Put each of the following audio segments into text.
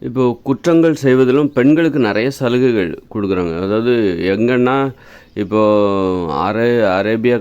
இப்போ குற்றங்கள் செய்வதிலும் பெண்களுக்கு நிறைய சலுகைகள் குடுக்குறாங்க. அதாவது எங்கன்னா, இப்போ அரே அரேபியா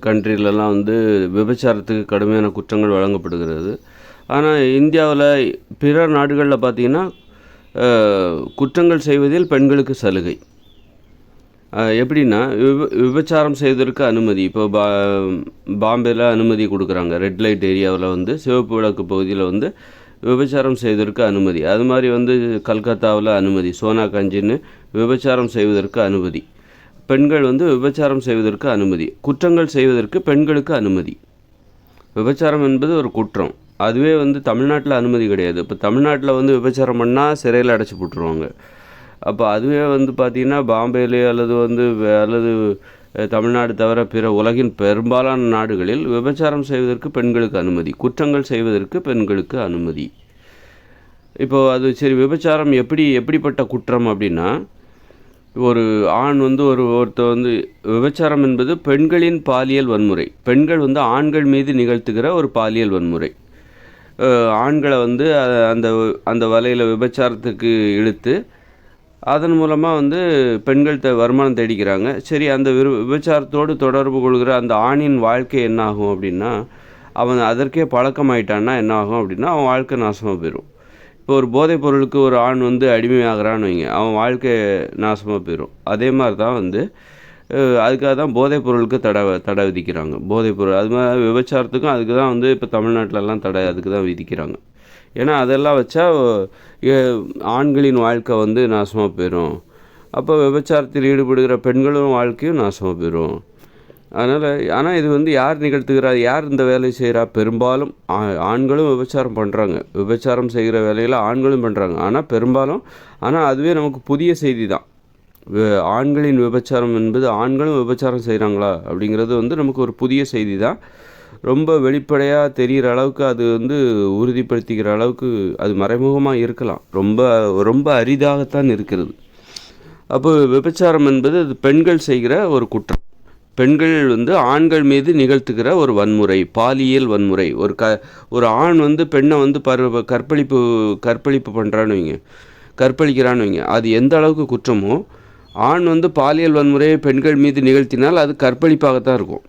கண்ட்ரிலலாம் வந்து விபச்சாரத்துக்கு கடுமையான குற்றங்கள் வழங்கப்படுகிறது. ஆனா, இந்தியாவுல பிற நாடுகள்ல பார்த்தீங்கன்னா, அ குற்றங்கள் செய்வதில் பெண்களுக்கு சலுகை. எப்படின்னா, விபச்சாரம் செய்வதற்கு அனுமதி. இப்போ பாம்பேல அனுமதி குடுக்குறாங்க. ரெட் லைட் ஏரியாவுல வந்து சிவப்பு விளக்கு பகுதியில வந்து விபச்சாரம் செய்வதற்கு அனுமதி. அது மாரி வந்து கல்கத்தாவுல அனுமதி. சோனாகஞ்சுன்னு விபச்சாரம் செய்வதற்கு அனுமதி. பெண்கள் வந்து விபச்சாரம் செய்வதற்கு அனுமதி. குற்றங்கள் செய்வதற்கு பெண்களுக்கு அனுமதி. விபச்சாரம் என்பது ஒரு குற்றம். அதுவே வந்து தமிழ்நாட்டில அனுமதி கிடையாது. இப்போ தமிழ்நாட்டில வந்து விபச்சாரம் பண்ணா சிறையில அடைச்சு போட்டுருவாங்க. அப்போ அதுவே வந்து பார்த்தீங்கன்னா, பாம்பேலயோ அல்லது வந்து அல்லது தமிழ்நாடு தவிர பிற உலகின் பெரும்பாலான நாடுகளில் விபச்சாரம் செய்வதற்கு பெண்களுக்கு அனுமதி. குற்றங்கள் செய்வதற்கு பெண்களுக்கு அனுமதி. இப்போ அது சரி விபச்சாரம் எப்படிப்பட்ட குற்றம் அப்படின்னா, ஒரு ஆண் வந்து ஒருத்தர் வந்து விபச்சாரம் என்பது பெண்களின் பாலியல் வன்முறை. பெண்கள் வந்து ஆண்கள் மீது நிகழ்த்துகிற ஒரு பாலியல் வன்முறை. ஆண்கள வந்து அந்த அந்த வலையில விபச்சாரத்துக்கு இழுத்து அதன் மூலமா வந்து பெண்கள் வருமானம் தேடிக்கிறாங்க. சரி அந்த விபச்சாரத்தோடு தொடர்பு கொள்கிற அந்த ஆணின் வாழ்க்கை என்ன ஆகும் அப்படின்னா, அவன் அதற்கே பழக்கமாயிட்டான்னா என்ன ஆகும் அப்படின்னா, அவன் வாழ்க்கை நாசமா போயிரும். இப்போ ஒரு போதைப் பொருளுக்கு ஒரு ஆண் வந்து அடிமையாகிறான்னு வைங்க, அவன் வாழ்க்கை நாசமா போயிரும். அதே மாரி தான் வந்து அதுக்காக தான் போதைப் பொருளுக்கு தடை விதிக்கிறாங்க. போதைப் பொருள் அது மாரி விபச்சாரத்துக்கும் அதுக்கு தான் வந்து இப்போ தமிழ்நாட்டிலலாம் தடை அதுக்கு தான் விதிக்கிறாங்க. ஏன்னா அதெல்லாம் வச்சா எ ஆண்களின் வாழ்க்கை வந்து நாசமா போயிரும். அப்போ விபச்சாரத்தில் ஈடுபடுகிற பெண்களும் வாழ்க்கையும் நாசமா போயிரும். அதனால் ஆனா இது வந்து யார் நிகழ்த்துகிறா? யார் இந்த வேலையை செய்கிறா? பெரும்பாலும் ஆண்களும் விபச்சாரம் பண்ணுறாங்க. விபச்சாரம் செய்கிற வேலையில ஆண்களும் பண்ணுறாங்க. ஆனா அதுவே நமக்கு புதிய செய்தி தான். ஆண்களின் விபச்சாரம் என்பது ஆண்களும் விபச்சாரம் செய்கிறாங்களா? அப்படிங்கிறது வந்து நமக்கு ஒரு புதிய செய்தி தான். ரொம்ப வெளிப்படையாக தெரிகிற அளவுக்கு அது வந்து உறுதிப்படுத்திக்கிற அளவுக்கு அது மறைமுகமாக இருக்கலாம். ரொம்ப ரொம்ப அரிதாகத்தான் இருக்கிறது. அப்போ விபச்சாரம் என்பது அது பெண்கள் செய்கிற ஒரு குற்றம். பெண்கள் வந்து ஆண்கள் மீது நிகழ்த்துகிற ஒரு வன்முறை, பாலியல் வன்முறை. ஒரு ஆண் வந்து பெண்ணை வந்து கற்பழிப்பு பண்ணுறான்னு வைங்க, கற்பழிக்கிறான்னு வைங்க. அது எந்த அளவுக்கு குற்றமோ, ஆண் வந்து பாலியல் வன்முறையை பெண்கள் மீது நிகழ்த்தினால் அது கற்பழிப்பாகத்தான் இருக்கும்.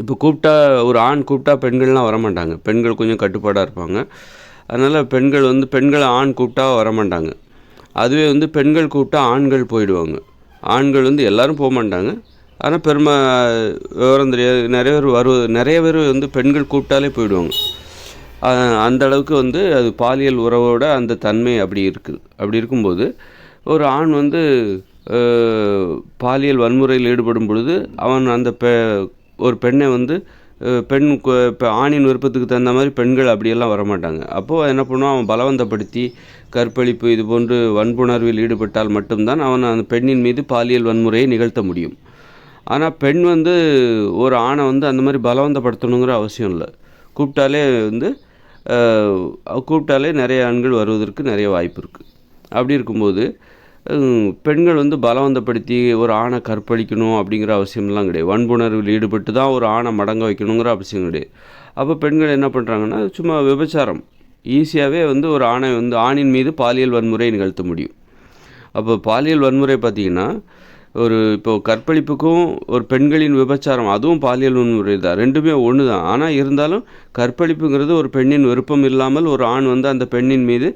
இப்போ ஒரு ஆண் கூப்பிட்டா பெண்கள்லாம் வரமாட்டாங்க. பெண்கள் கொஞ்சம் கட்டுப்பாடாக இருப்பாங்க. அதனால் பெண்கள் ஆண் கூப்பிட்டா வரமாட்டாங்க. அதுவே வந்து பெண்கள் கூப்பிட்டா ஆண்கள் போயிடுவாங்க. ஆண்கள் வந்து எல்லோரும் போகமாட்டாங்க. ஆனால் விவரம் தெரியாது நிறைய பேர் வந்து பெண்கள் கூப்பிட்டாலே போயிடுவாங்க. அந்த அளவுக்கு வந்து அது பாலியல் உறவோட அந்த தன்மை அப்படி இருக்குது. அப்படி இருக்கும்போது ஒரு ஆண் வந்து பாலியல் வன்முறையில் ஈடுபடும் பொழுது அவன் அந்த ஒரு பெண்ணை வந்து இப்போ ஆணின் விருப்பத்துக்கு தகுந்த மாதிரி பெண்கள் அப்படியெல்லாம் வரமாட்டாங்க. அப்போது என்ன பண்ணுவான், அவன் பலவந்தப்படுத்தி கற்பழிப்பு இது போன்று வன்புணர்வில் ஈடுபட்டால் மட்டும்தான் அவன் அந்த பெண்ணின் மீது பாலியல் வன்முறையை நிகழ்த்த முடியும். ஆனால் பெண் வந்து ஒரு ஆணை வந்து அந்த மாதிரி பலவந்தப்படுத்தணுங்கிற அவசியம் இல்லை. கூப்பிட்டாலே நிறைய ஆண்கள் வருவதற்கு நிறைய வாய்ப்பு இருக்குது. அப்படி இருக்கும்போது பெண்கள் வந்து பலவந்தப்படுத்தி ஒரு ஆணை கற்பழிக்கணும் அப்படிங்கிற அவசியம்லாம் கிடையாது. வன்புணர்வில் ஈடுபட்டு தான் ஒரு ஆணை மடங்க வைக்கணுங்கிற அவசியம் கிடையாது. அப்போ பெண்கள் என்ன பண்ணுறாங்கன்னா, சும்மா விபச்சாரம் ஈஸியாகவே வந்து ஒரு ஆணின் மீது பாலியல் வன்முறை நிகழ்த்த முடியும். அப்போ பாலியல் வன்முறை பார்த்திங்கன்னா, இப்போ கற்பழிப்புக்கும் ஒரு பெண்களின் விபச்சாரம் அதுவும் பாலியல் வன்முறை தான். ரெண்டுமே ஒன்று தான். ஆனால் இருந்தாலும் கற்பழிப்புங்கிறது ஒரு பெண்ணின் விருப்பம் இல்லாமல் ஒரு ஆண் வந்து அந்த பெண்ணின் மீது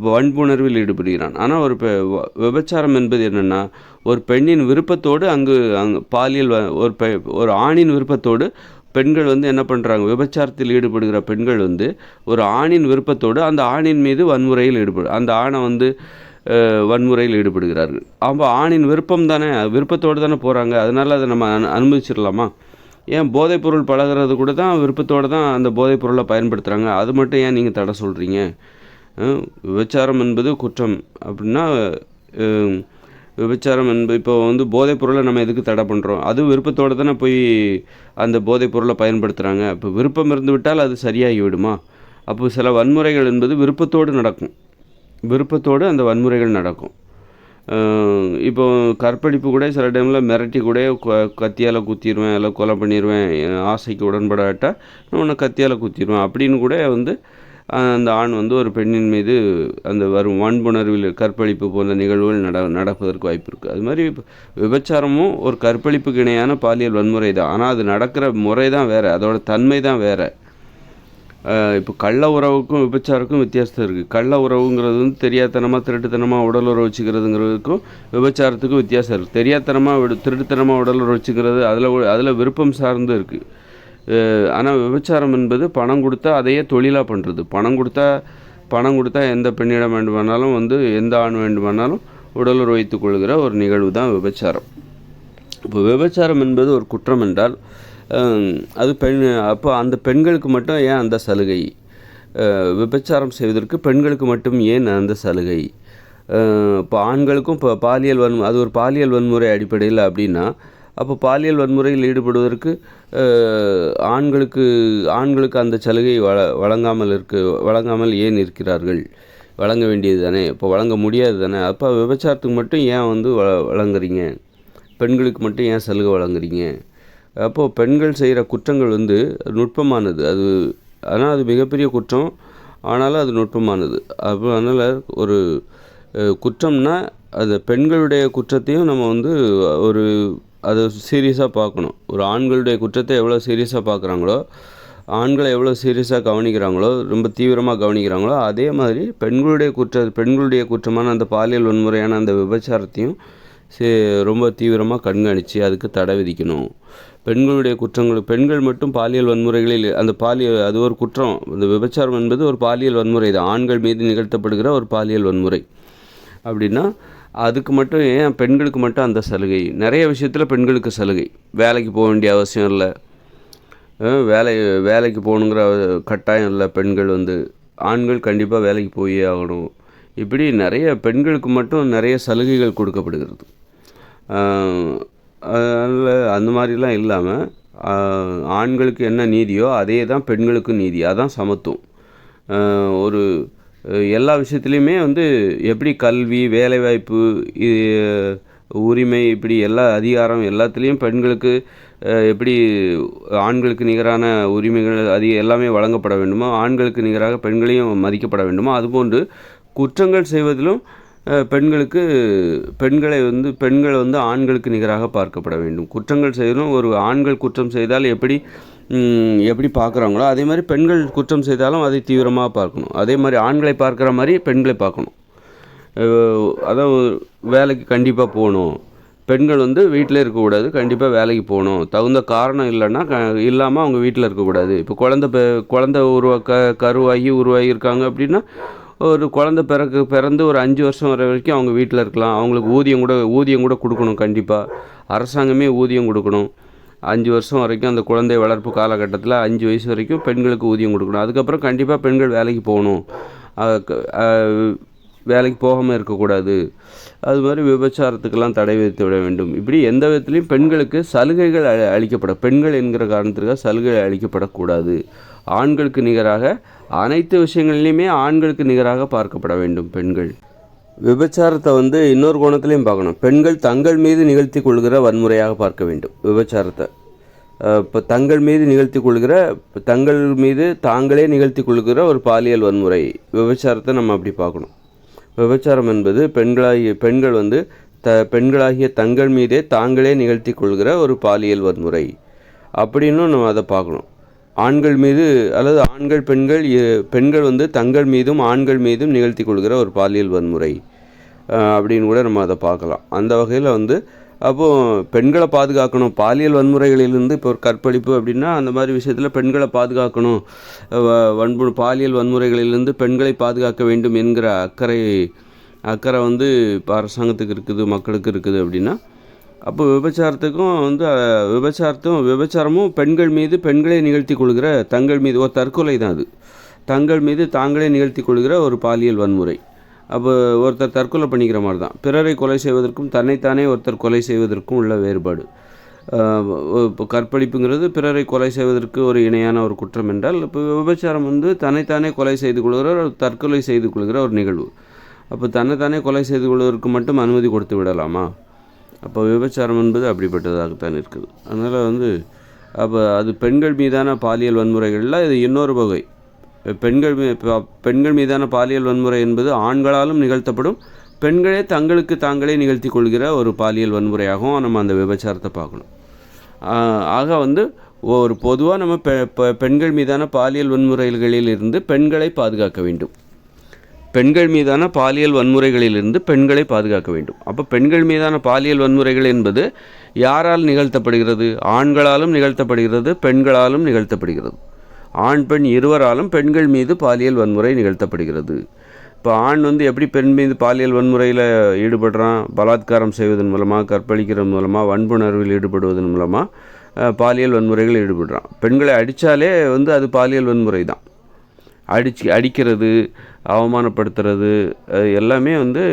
வன்புணர்வில் ஈடுபடுகிறான். ஆனால் விபச்சாரம் என்பது என்னென்னா, ஒரு பெண்ணின் விருப்பத்தோடு அங்கு பாலியல் ஒரு ஆணின் விருப்பத்தோடு பெண்கள் வந்து என்ன பண்ணுறாங்க, விபச்சாரத்தில் ஈடுபடுகிற பெண்கள் வந்து ஒரு ஆணின் விருப்பத்தோடு அந்த ஆணின் மீது வன்முறையில் அந்த ஆணை வந்து வன்முறையில் ஈடுபடுகிறார்கள். அப்போ ஆணின் விருப்பம் தானே, விருப்பத்தோடு தானே போகிறாங்க. அதனால் அதை நம்ம அனுமதிச்சிடலாமா? ஏன் போதைப்பொருள் பழகிறது கூட தான் விருப்பத்தோடு தான் அந்த போதைப்பொருளை பயன்படுத்துகிறாங்க. அது மட்டும் ஏன் நீங்கள் தடை சொல்கிறீங்க? விபச்சாரம் என்பது குற்றம் அப்படின்னா விபச்சாரம் என்பது இப்போ வந்து போதைப்பொருளை நம்ம எதுக்கு தடை பண்ணுறோம்? அது விருப்பத்தோடு தானே போய் அந்த போதைப்பொருளை பயன்படுத்துகிறாங்க. இப்போ விருப்பம் இருந்து விட்டால் அது சரியாகி விடுமா? அப்போ சில வன்முறைகள் என்பது விருப்பத்தோடு நடக்கும். விருப்பத்தோடு அந்த வன்முறைகள் நடக்கும். இப்போ கற்பழிப்பு கூட சில டைமில் மிரட்டி கூட கத்தியால் குத்திடுவேன், இல்லை கொலை பண்ணிடுவேன், ஆசைக்கு உடன்படாட்டால் நான் உன்னை கத்தியால் குத்திடுவேன் அப்படின்னு கூட வந்து அந்த ஆண் வந்து ஒரு பெண்ணின் மீது அந்த வரும் வன்புணர்வில் கற்பழிப்பு போன்ற நிகழ்வுகள் நடப்பதற்கு வாய்ப்பு இருக்குது. அது மாதிரி விபச்சாரமும் ஒரு கற்பழிப்புக்கு இணையான பாலியல் வன்முறை தான். ஆனால் அது நடக்கிற முறை தான் வேறு, அதோட தன்மை தான் வேறு. இப்போ கள்ள உறவுக்கும் விபச்சாரக்கும் வித்தியாசம் இருக்குது. கள்ள உறவுங்கிறது வந்து தெரியாதனமாக திருட்டுத்தனமாக உடல் உறவு வச்சுக்கிறதுங்கிறதுக்கும் விபச்சாரத்துக்கும் வித்தியாசம் இருக்குது. தெரியாதனமாக திருட்டுத்தனமாக உடல் உறவு வச்சுக்கிறது அதில் விருப்பம் சார்ந்து இருக்குது. ஆனால் விபச்சாரம் என்பது பணம் கொடுத்தா அதையே தொழிலாக பண்ணுறது. பணம் கொடுத்தா எந்த பெண்ணிடம் வேண்டுமானாலும் வந்து எந்த ஆண் வேண்டுமானாலும் உடல் உறவு வைத்துக் கொள்கிற ஒரு நிகழ்வு தான் விபச்சாரம். இப்போ விபச்சாரம் என்பது ஒரு குற்றம் என்றால் அது அப்போ அந்த பெண்களுக்கு மட்டும் ஏன் அந்த சலுகை? விபச்சாரம் செய்வதற்கு பெண்களுக்கு மட்டும் ஏன் அந்த சலுகை? இப்போ ஆண்களுக்கும் இப்போ அது ஒரு பாலியல் வன்முறை அடிப்படையில் அப்படின்னா, அப்போ பாலியல் வன்முறையில் ஈடுபடுவதற்கு ஆண்களுக்கு அந்த சலுகை வழங்காமல் ஏன் இருக்கிறார்கள்? வழங்க வேண்டியது தானே, இப்போ வழங்க முடியாது தானே. அப்போ விபச்சாரத்துக்கு மட்டும் ஏன் வந்து வழங்குறீங்க? பெண்களுக்கு மட்டும் ஏன் சலுகை வழங்குறீங்க? அப்போது பெண்கள் செய்கிற குற்றங்கள் வந்து நுட்பமானது. ஆனால் அது மிகப்பெரிய குற்றம், ஆனாலும் அது நுட்பமானது. அப்போ அதனால் ஒரு குற்றம்னா அந்த பெண்களுடைய குற்றத்தையும் நம்ம வந்து அதை சீரியஸாக பார்க்கணும். ஒரு ஆண்களுடைய குற்றத்தை எவ்வளோ சீரியஸாக பார்க்குறாங்களோ, ஆண்களை எவ்வளோ சீரியஸாக கவனிக்கிறாங்களோ, ரொம்ப தீவிரமாக கவனிக்கிறாங்களோ, அதே மாதிரி பெண்களுடைய குற்றமான அந்த பாலியல் வன்முறையான அந்த விபச்சாரத்தையும் ரொம்ப தீவிரமாக கண்காணித்து அதுக்கு தடை விதிக்கணும். பெண்களுடைய பெண்கள் மட்டும் பாலியல் வன்முறைகளில் அது ஒரு குற்றம். இந்த விபச்சாரம் என்பது ஒரு பாலியல் வன்முறை தான், ஆண்கள் மீது நிகழ்த்தப்படுகிற ஒரு பாலியல் வன்முறை. அப்படின்னா அதுக்கு மட்டும் ஏன் பெண்களுக்கு மட்டும் அந்த சலுகை? நிறைய விஷயத்தில் பெண்களுக்கு சலுகை. வேலைக்கு போக வேண்டிய அவசியம் இல்லை, வேலைக்கு போகணுங்கிற கட்டாயம் இல்லை. பெண்கள் வந்து ஆண்கள் கண்டிப்பாக வேலைக்கு போயே ஆகணும். இப்படி நிறைய பெண்களுக்கு மட்டும் நிறைய சலுகைகள் கொடுக்கப்படுகிறது. அதில் அந்த மாதிரிலாம் இல்லாமல் ஆண்களுக்கு என்ன நீதியோ அதே தான் பெண்களுக்கும் நீதி. அதான் சமத்துவம். எல்லா விஷயத்துலையுமே வந்து எப்படி கல்வி, வேலைவாய்ப்பு, உரிமை, இப்படி எல்லா அதிகாரம் எல்லாத்துலேயும் பெண்களுக்கு எப்படி ஆண்களுக்கு நிகரான உரிமைகள் எல்லாமே வழங்கப்பட வேண்டுமோ, ஆண்களுக்கு நிகராக பெண்களையும் மதிக்கப்பட வேண்டுமோ, அதுபோன்று குற்றங்கள் செய்வதிலும் பெண்களை வந்து ஆண்களுக்கு நிகராக பார்க்கப்பட வேண்டும். குற்றங்கள் செய்வதும் ஆண்கள் குற்றம் செய்தால் எப்படி பார்க்குறாங்களோ அதே மாதிரி பெண்கள் குற்றம் செய்தாலும் அதை தீவிரமாக பார்க்கணும். அதே மாதிரி ஆண்களை பார்க்குற மாதிரி பெண்களை பார்க்கணும். அதான் வேலைக்கு கண்டிப்பாக போகணும். பெண்கள் வந்து வீட்டில் இருக்கக்கூடாது, கண்டிப்பாக வேலைக்கு போகணும். தகுந்த காரணம் இல்லாமல் அவங்க வீட்டில் இருக்கக்கூடாது. இப்போ குழந்தை கருவாகி இருக்காங்க அப்படின்னா, ஒரு குழந்தை பிறந்து ஒரு 5 வருஷம் வரைக்கும் அவங்க வீட்டில் இருக்கலாம். அவங்களுக்கு ஊதியம் கூட கொடுக்கணும். கண்டிப்பாக அரசாங்கமே ஊதியம் கொடுக்கணும். 5 வருஷம் வரைக்கும் அந்த குழந்தை வளர்ப்பு காலகட்டத்தில் 5 வயசு வரைக்கும் பெண்களுக்கு ஊதியம் கொடுக்கணும். அதுக்கப்புறம் கண்டிப்பாக பெண்கள் வேலைக்கு போகணும், வேலைக்கு போகாமல் இருக்கக்கூடாது. அது மாதிரி விபச்சாரத்துக்கெல்லாம் தடை விதித்து விட வேண்டும். இப்படி எந்த விதத்துலையும் பெண்களுக்கு சலுகைகள் பெண்கள் என்கிற காரணத்திற்காக சலுகைகள் அளிக்கப்படக்கூடாது. ஆண்களுக்கு நிகராக அனைத்து விஷயங்கள்லையுமே ஆண்களுக்கு நிகராக பார்க்கப்பட வேண்டும் பெண்கள். விபச்சாரத்தை வந்து இன்னொரு கோணத்துலையும் பார்க்கணும். பெண்கள் தங்கள் மீது நிகழ்த்தி கொள்கிற வன்முறையாக பார்க்க வேண்டும் விபச்சாரத்தை. இப்போ தங்கள் மீது தாங்களே நிகழ்த்தி கொள்கிற ஒரு பாலியல் வன்முறை விபச்சாரத்தை நம்ம அப்படி பார்க்கணும். விபச்சாரம் என்பது பெண்களாகிய தங்கள் மீதே தாங்களே நிகழ்த்தி கொள்கிற ஒரு பாலியல் வன்முறை அப்படின்னும் நம்ம அதை பார்க்கணும். ஆண்கள் மீது அல்லது பெண்கள் வந்து தங்கள் மீதும் ஆண்கள் மீதும் நிகழ்த்தி கொள்கிற ஒரு பாலியல் வன்முறை அப்படின்னு கூட நம்ம அதை பார்க்கலாம். அந்த வகையில் வந்து அப்போது பெண்களை பாதுகாக்கணும். பாலியல் வன்முறைகளிலிருந்து இப்போ ஒரு கற்பழிப்பு அப்படின்னா அந்த மாதிரி விஷயத்தில் பெண்களை பாதுகாக்கணும். பாலியல் வன்முறைகளிலிருந்து பெண்களை பாதுகாக்க வேண்டும் என்கிற அக்கறை வந்து இப்போ அரசாங்கத்துக்கு இருக்குது, மக்களுக்கு இருக்குது. அப்படின்னா அப்போ விபச்சாரமும் பெண்கள் மீது பெண்களே நிகழ்த்தி கொள்கிற தங்கள் மீது ஒரு தற்கொலை தான். அது தங்கள் மீது தாங்களே நிகழ்த்தி கொள்கிற ஒரு பாலியல் வன்முறை. அப்போ ஒருத்தர் தற்கொலை பண்ணிக்கிற மாதிரி தான். பிறரை கொலை செய்வதற்கும் தன்னைத்தானே ஒருத்தர் கொலை செய்வதற்கும் உள்ள வேறுபாடு. இப்போ கற்பழிப்புங்கிறது பிறரை கொலை செய்வதற்கு ஒரு இணையான ஒரு குற்றம் என்றால், இப்போ விபச்சாரம் வந்து தன்னைத்தானே கொலை செய்து கொள்கிற தற்கொலை செய்து கொள்கிற ஒரு நிகழ்வு. அப்போ தன்னைத்தானே கொலை செய்து கொள்வதற்கு மட்டும் அனுமதி கொடுத்து விடலாமா? அப்போ விபச்சாரம் என்பது அப்படிப்பட்டதாகத்தான் இருக்குது. அதனால் வந்து அப்போ அது பெண்கள் மீதான பாலியல் வன்முறைகளில் இது இன்னொரு வகை. பெண்கள் மீதான பாலியல் வன்முறை என்பது ஆண்களாலும் நிகழ்த்தப்படும், பெண்களே தங்களுக்கு தாங்களே நிகழ்த்தி கொள்கிற ஒரு பாலியல் வன்முறையாகவும் நம்ம அந்த விபச்சாரத்தை பார்க்கணும். ஆக வந்து ஒரு பொதுவாக நம்ம பெண்கள் மீதான பாலியல் வன்முறைகளிலிருந்து பெண்களை பாதுகாக்க வேண்டும். பெண்கள் மீதான பாலியல் வன்முறைகளிலிருந்து பெண்களை பாதுகாக்க வேண்டும். அப்போ பெண்கள் மீதான பாலியல் வன்முறைகள் என்பது யாரால் நிகழ்த்தப்படுகிறது? ஆண்களாலும் நிகழ்த்தப்படுகிறது, பெண்களாலும் நிகழ்த்தப்படுகிறது. ஆண் பெண் இருவராலும் பெண்கள் மீது பாலியல் வன்முறை நிகழ்த்தப்படுகிறது. இப்போ ஆண் வந்து எப்படி பெண் மீது பாலியல் வன்முறையில் ஈடுபடுறான்? பலாத்காரம் செய்வதன் மூலமாக, கற்பழிக்கிறது மூலமாக, வன்புணர்வில் ஈடுபடுவதன் மூலமாக பாலியல் வன்முறைகள் ஈடுபடுறான். பெண்களை அடித்தாலே வந்து அது பாலியல் வன்முறை தான். அடிக்கிறது, அவமானப்படுத்துறது, எல்லாமே வந்து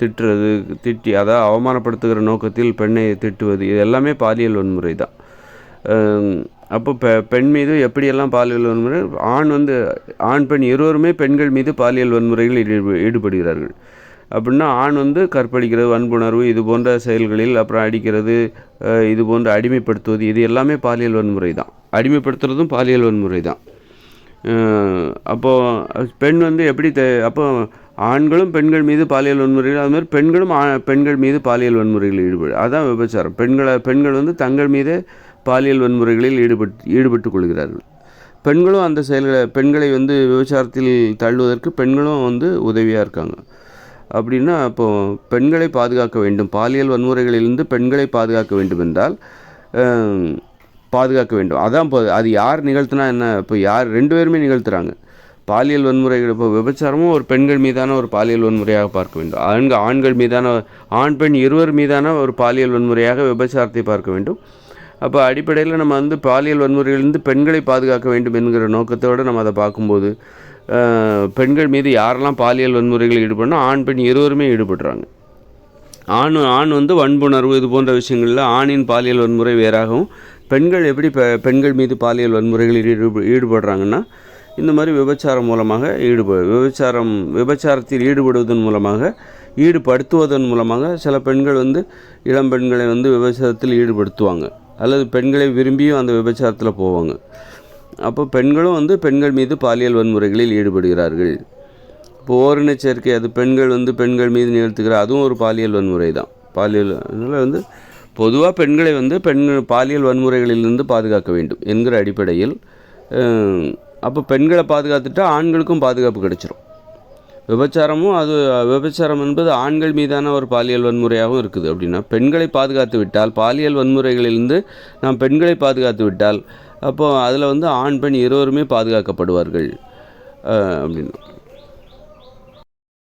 திட்டி அதாவது அவமானப்படுத்துகிற நோக்கத்தில் பெண்ணை திட்டுவது, இது எல்லாமே பாலியல் வன்முறை தான். அப்போ பெண் மீது எப்படியெல்லாம் பாலியல் வன்முறை, ஆண் பெண் இருவருமே பெண்கள் மீது பாலியல் வன்முறைகளில் ஈடுபடுகிறார்கள். அப்படின்னா ஆண் வந்து கற்பழிக்கிறது, வன்புணர்வு, இது போன்ற செயல்களில், அப்புறம் அடிக்கிறது, இது போன்ற அடிமைப்படுத்துவது, இது எல்லாமே பாலியல் வன்முறை தான். அடிமைப்படுத்துறதும் பாலியல் வன்முறை தான். அப்போது பெண் வந்து எப்படி அப்போ ஆண்களும் பெண்கள் மீது பாலியல் வன்முறைகள், அதுமாதிரி பெண்களும் பெண்கள் மீது பாலியல் வன்முறைகளில் அதுதான் விபச்சாரம். பெண்கள் வந்து தங்கள் மீதே பாலியல் வன்முறைகளில் ஈடுபட்டு கொள்கிறார்கள். பெண்களும் அந்த பெண்களை வந்து விபச்சாரத்தில் தள்ளுவதற்கு பெண்களும் வந்து உதவியாக இருக்காங்க. அப்படின்னா அப்போது பெண்களை பாதுகாக்க வேண்டும், பாலியல் வன்முறைகளிலிருந்து பெண்களை பாதுகாக்க வேண்டும் என்றால் பாதுகாக்க வேண்டும். அதான் அது யார் நிகழ்த்தினா என்ன? இப்போ ரெண்டு பேருமே நிகழ்த்துறாங்க பாலியல் வன்முறைகள். இப்போ விபச்சாரமும் ஒரு பெண்கள் மீதான ஒரு பாலியல் வன்முறையாக பார்க்க வேண்டும். ஆண்கள் மீதான, ஆண் பெண் இருவர் மீதான ஒரு பாலியல் வன்முறையாக விபச்சாரத்தை பார்க்க வேண்டும். அப்போ அடிப்படையில் நம்ம வந்து பாலியல் வன்முறையிலிருந்து பெண்களை பாதுகாக்க வேண்டும் என்கிற நோக்கத்தோடு நம்ம அதை பார்க்கும்போது, பெண்கள் மீது யாரெல்லாம் பாலியல் வன்முறைகள் ஈடுபடணும், ஆண் பெண் இருவருமே ஈடுபடுறாங்க. ஆண் வந்து வன்புணர்வு, இது போன்ற விஷயங்களில் ஆணின் பாலியல் வன்முறை வேறாகவும், பெண்கள் எப்படி பெண்கள் மீது பாலியல் வன்முறைகளில் ஈடுபடுறாங்கன்னா, இந்த மாதிரி விபச்சாரம் மூலமாக விபச்சாரத்தில் ஈடுபடுத்துவதன் மூலமாக சில பெண்கள் வந்து இளம் பெண்களை வந்து விபச்சாரத்தில் ஈடுபடுத்துவாங்க, அல்லது பெண்களை விரும்பியும் அந்த விபச்சாரத்தில் போவாங்க. அப்போ பெண்களும் வந்து பெண்கள் மீது பாலியல் வன்முறைகளில் ஈடுபடுகிறார்கள். இப்போ ஓரின சேர்க்கை, அது பெண்கள் வந்து பெண்கள் மீது நிகழ்த்துகிற அதுவும் ஒரு பாலியல் வன்முறை தான். அதனால் வந்து பொதுவாக பெண்களை வந்து பாலியல் வன்முறைகளிலிருந்து பாதுகாக்க வேண்டும் என்கிற அடிப்படையில், அப்போ பெண்களை பாதுகாத்துட்டா ஆண்களுக்கும் பாதுகாப்பு கிடைச்சிரும். விபச்சாரம் என்பது ஆண்கள் மீதான ஒரு பாலியல் வன்முறையாகவும் இருக்குது. அப்படின்னா பெண்களை பாதுகாத்து விட்டால், பாலியல் வன்முறைகளிலிருந்து நாம் பெண்களை பாதுகாத்து விட்டால், அப்போது அதில் வந்து ஆண் பெண் இருவருமே பாதுகாக்கப்படுவார்கள் அப்படின்னு.